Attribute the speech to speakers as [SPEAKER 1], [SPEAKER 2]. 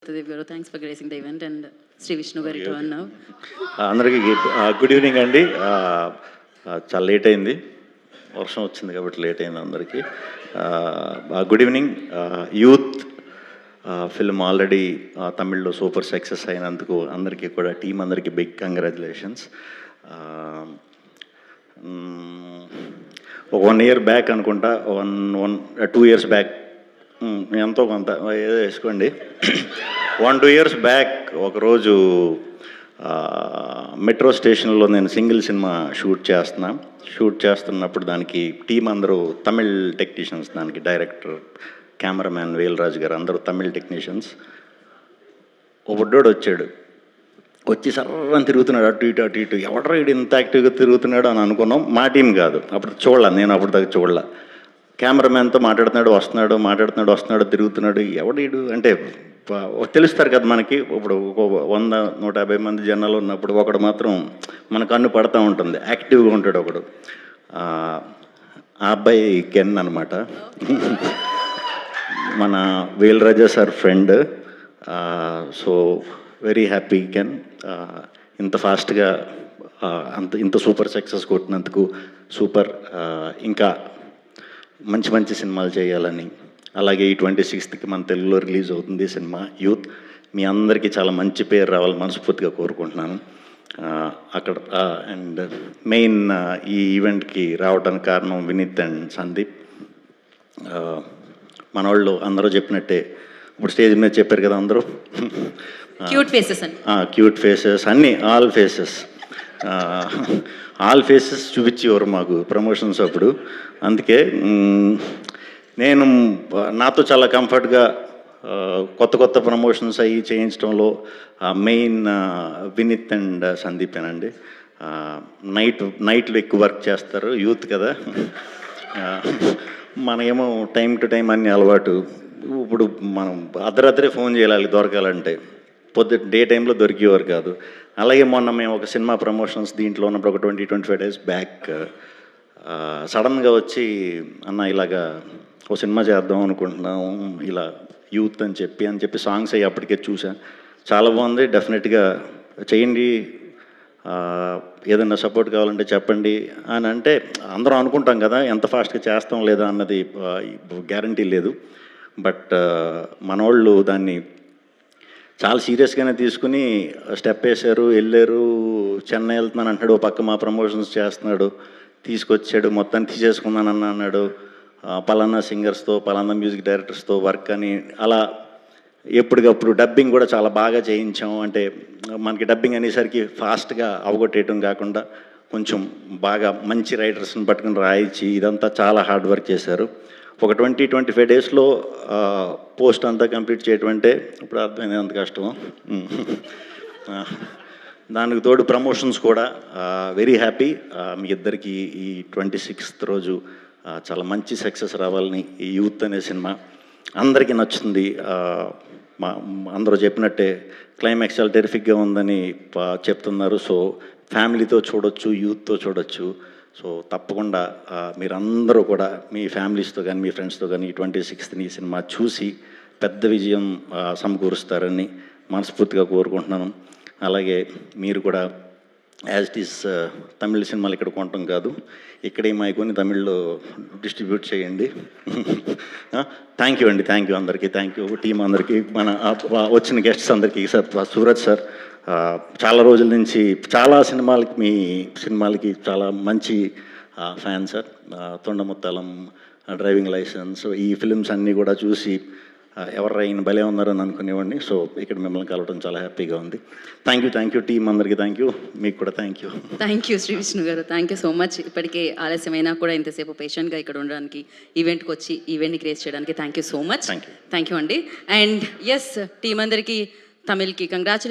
[SPEAKER 1] Garu, thanks for gracing the event, and Sri Vishnu Garu to now.
[SPEAKER 2] అందరికీ good evening అండి. చాలా late అయింది, వర్షం వచ్చింది కాబట్టి లేట్ అయింది అందరికీ. Good evening. Youth film already తమిళ్లో సూపర్ సక్సెస్ అయినందుకు అందరికీ కూడా టీం అందరికీ బిగ్ కంగ్రాచులేషన్స్. ఒక 1 year బ్యాక్ అనుకుంటా, 2 years బ్యాక్ ఎంతో కొంత ఏదో వేసుకోండి. 1-2 years బ్యాక్ ఒకరోజు మెట్రో స్టేషన్లో నేను సింగిల్ సినిమా షూట్ చేస్తున్నప్పుడు దానికి టీం అందరూ తమిళ్ టెక్నీషియన్స్, దానికి డైరెక్టర్, కెమెరామ్యాన్ వేల్రాజు గారు అందరూ తమిళ్ టెక్నీషియన్స్. ఒక బుడ్డోడు వచ్చి సర్రని తిరుగుతున్నాడు అటు ఇటు. ఎవడరా ఇటు ఇంత యాక్టివ్గా తిరుగుతున్నాడు అని అనుకున్నాం. మా టీం కాదు, నేను అప్పుడు దాకా చూడలే. కెమెరామ్యాన్తో మాట్లాడుతున్నాడు తిరుగుతున్నాడు. ఎవడీడు అంటే తెలుస్తారు కదా మనకి. ఇప్పుడు 100-150 మంది జనాలు ఉన్నప్పుడు ఒకడు మాత్రం మన కన్ను పడతా ఉంటుంది, యాక్టివ్గా ఉంటాడు ఒకడు. ఆ అబ్బాయి కెన్ అనమాట, మన Velraja sir friend. So very happy Ken, ఇంత ఫాస్ట్గా ఇంత సూపర్ సక్సెస్ కొట్టినందుకు. సూపర్. ఇంకా మంచి సినిమాలు చేయాలని, అలాగే ఈ 26th మన తెలుగులో రిలీజ్ అవుతుంది సినిమా యూత్. మీ అందరికీ చాలా మంచి పేరు రావాలని మనస్ఫూర్తిగా కోరుకుంటున్నాను. అక్కడ అండ్ మెయిన్ ఈ ఈవెంట్కి రావడానికి కారణం వినీత్ అండ్ సందీప్. మన వాళ్ళు అందరూ చెప్పినట్టే ఇప్పుడు స్టేజ్ మీద చెప్పారు కదా అందరూ, క్యూట్ ఫేసెస్ అన్నీ, ఆల్ ఫేసెస్ చూపించేవారు మాకు ప్రమోషన్స్ అప్పుడు. అందుకే నేను నాతో చాలా కంఫర్ట్గా కొత్త ప్రమోషన్స్ అవి చేయించడంలో మెయిన్ వినీత్ అండ్ సందీపేనండి. నైట్లో ఎక్కువ వర్క్ చేస్తారు, యూత్ కదా. మనకేమో టైం టు టైం అన్ని అలవాటు. ఇప్పుడు మనం అర్ధరాత్రే ఫోన్ చేయాలి దొరకాలంటే, డే టైంలో దొరికేవారు కాదు. అలాగే మొన్న మేము ఒక సినిమా ప్రమోషన్స్ దీంట్లో ఉన్నప్పుడు ఒక 20-25 days బ్యాక్ సడన్గా వచ్చి, అన్న ఇలాగా ఒక సినిమా చేద్దాం అనుకుంటున్నాము ఇలా యూత్ అని చెప్పి సాంగ్స్ అయ్యి అప్పటికే చూసా, చాలా బాగుంది, డెఫినెట్గా చేయండి, ఏదన్నా సపోర్ట్ కావాలంటే చెప్పండి అని అంటే. అందరం అనుకుంటాం కదా ఎంత ఫాస్ట్గా చేస్తాం లేదా అన్నది గ్యారంటీ లేదు. బట్ మనోళ్ళు దాన్ని చాలా సీరియస్గానే తీసుకుని స్టెప్ వేశారు, వెళ్ళారు. చెన్నై వెళ్తున్నాను అంటాడు, పక్క మా ప్రమోషన్స్ చేస్తున్నాడు, తీసుకొచ్చాడు, మొత్తాన్ని తీసేసుకున్నానని అన్నాడు. పలానా సింగర్స్తో, పలానా మ్యూజిక్ డైరెక్టర్స్తో వర్క్ అని, అలా ఎప్పటికప్పుడు డబ్బింగ్ కూడా చాలా బాగా చేయించాం. అంటే మనకి డబ్బింగ్ అనేసరికి ఫాస్ట్గా అవగొట్టేయటం కాకుండా కొంచెం బాగా మంచి రైటర్స్ని పట్టుకుని రాయించి ఇదంతా చాలా హార్డ్ వర్క్ చేశారు. ఒక 20-25 daysలో పోస్ట్ అంతా కంప్లీట్ చేయటం అంటే ఇప్పుడు అర్థమైంది ఎంత కష్టమో. దానికి తోడు ప్రమోషన్స్ కూడా. Very happy. మీ ఇద్దరికి ఈ 26th రోజు చాలా మంచి సక్సెస్ రావాలని. ఈ యూత్ అనే సినిమా అందరికీ నచ్చుతుంది. అందరూ చెప్పినట్టే క్లైమాక్స్ చాలా టెరిఫిక్గా ఉందని చెప్తున్నారు. సో ఫ్యామిలీతో చూడొచ్చు, యూత్తో చూడొచ్చు. సో తప్పకుండా మీరందరూ కూడా మీ ఫ్యామిలీస్తో కానీ మీ ఫ్రెండ్స్తో కానీ ఈ 26th ఈ సినిమా చూసి పెద్ద విజయం సమకూరుస్తారని మనస్ఫూర్తిగా కోరుకుంటున్నాను. అలాగే మీరు కూడా యాజ్ ఇట్ ఈస్ తమిళ సినిమాలు ఇక్కడ కొనటం కాదు, ఇక్కడే కొని తమిళ్లో డిస్ట్రిబ్యూట్ చేయండి. థ్యాంక్ యూ అండి, థ్యాంక్ యూ అందరికీ, థ్యాంక్ యూ టీం అందరికీ, మన వచ్చిన గెస్ట్స్ అందరికీ. సార్ సూరజ్ సార్ చాలా రోజుల నుంచి చాలా సినిమాలకి, మీ సినిమాలకి చాలా మంచి ఫ్యాన్ సార్. తొండముత్తాలం, డ్రైవింగ్ లైసెన్స్, ఈ ఫిలిమ్స్ అన్నీ కూడా చూసి ఎవరు ఈయన భలే ఉన్నారని అనుకునేవాడిని. సో ఇక్కడ మిమ్మల్ని కలవడం చాలా హ్యాపీగా ఉంది. థ్యాంక్ యూ టీం అందరికీ, థ్యాంక్ యూ, మీకు కూడా థ్యాంక్ యూ
[SPEAKER 1] శ్రీ విష్ణు గారు, థ్యాంక్ యూ సో మచ్. ఇప్పటికే ఆలస్యమైనా కూడా ఇంతసేపు పేషెంట్గా ఇక్కడ ఉండడానికి, ఈవెంట్కి వచ్చి ఈవెంట్ని క్రియేట్ చేయడానికి thank you so much. Thank you అండి. అండ్ ఎస్, టీం అందరికీ తమిళ్కి కంగ్రాచులేషన్.